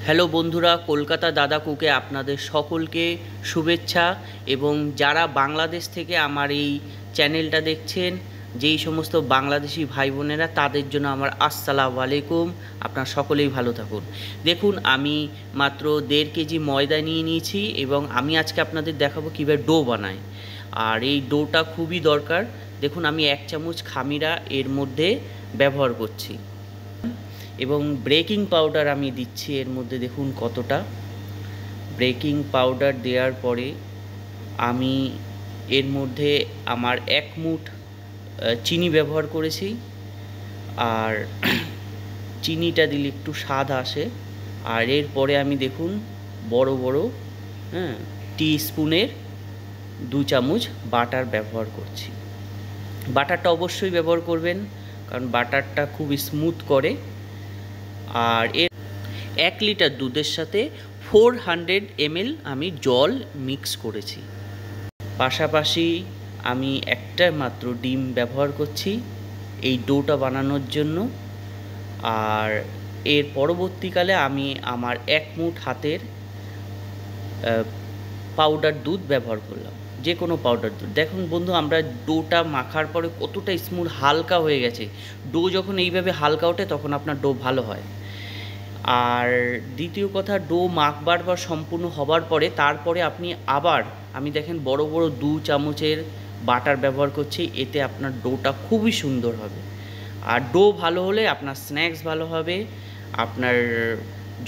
Hello বন্ধুরা, কলকাতা দাদা কুকে আপনাদের সকলকে শুভেচ্ছা। এবং যারা বাংলাদেশ থেকে আমার এই চ্যানেলটা দেখছেন, যেই সমস্ত বাংলাদেশি ভাই বোনেরা, তাদের জন্য আমার আসসালামু আলাইকুম। আপনারা সকলেই ভালো থাকুন। দেখুন, আমি মাত্র 1.5 কেজি ময়দা নিয়ে নিয়েছি এবং আমি আজকে আপনাদের দেখাবো কীভাবে ডো বানায়। আর এই ডোটা খুবই দরকার। দেখুন, আমি 1 চামচ খামিরা এর মধ্যে ব্যবহার করছি এবং বেকিং পাউডার আমি দিচ্ছি এর মধ্যে। দেখুন কতটা বেকিং পাউডার দেওয়ার পরে আমি এর মধ্যে আমার 1 মুঠ চিনি ব্যবহার করেছি। আর চিনিটা দিলে একটু স্বাদ আসে। আর এরপরে আমি দেখুন বড় বড় টি স্পুনের 2 চামচ বাটার ব্যবহার করছি। বাটারটা অবশ্যই ব্যবহার করবেন, কারণ বাটারটা খুব স্মুথ করে। আর এর 1 লিটার দুধের সাথে 400 ml আমি জল মিক্স করেছি। পাশাপাশি আমি একটা মাত্র ডিম ব্যবহার করছি এই ডোটা বানানোর জন্য। আর এর পরবর্তীকালে আমি আমার 1 মুঠ হাতের পাউডার দুধ ব্যবহার করলাম, যে কোনো পাউডার দুধ। দেখুন বন্ধু, আমরা ডোটা মাখার পরে কতটা স্মুথ হালকা হয়ে গেছে। ডো যখন এইভাবে হালকা ওঠে তখন আপনার ডো ভালো হয়। আর দ্বিতীয় কথা, ডো মাখবার পর সম্পূর্ণ হবার পরে তারপরে আপনি আবার, আমি দেখেন বড় বড় 2 চামচের বাটার ব্যবহার করছি। এতে আপনার ডোটা খুবই সুন্দর হবে। আর ডো ভালো হলে আপনার স্ন্যাক্স ভালো হবে। আপনার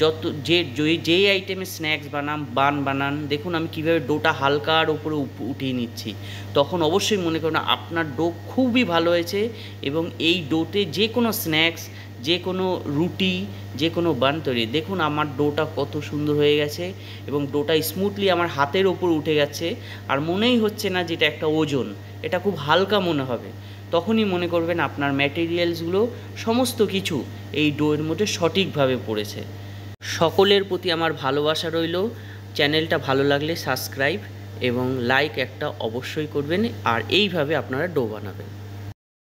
যত যেই আইটেমের স্ন্যাক্স বানান, দেখুন আমি কীভাবে ডোটা হালকার ওপরে উঠিয়ে নিচ্ছি। তখন অবশ্যই মনে করুন আপনার ডো খুবই ভালো হয়েছে। এবং এই ডোতে যে কোনো স্ন্যাক্স, যে কোনো রুটি, যে কোনো বান তৈরি। দেখুন আমার ডোটা কত সুন্দর হয়ে গেছে এবং ডোটা স্মুথলি আমার হাতের ওপর উঠে গেছে। আর মনেই হচ্ছে না যেটা একটা ওজন, এটা খুব হালকা মনে হবে। তখনই মনে করবেন আপনার ম্যাটেরিয়ালসগুলো সমস্ত কিছু এই ডোয়ের মধ্যে সঠিকভাবে পড়েছে। সকলের প্রতি আমার ভালোবাসা রইল। চ্যানেলটা ভালো লাগলে সাবস্ক্রাইব এবং লাইক একটা অবশ্যই করবেন। আর এইভাবে আপনারা ডো বানাবেন।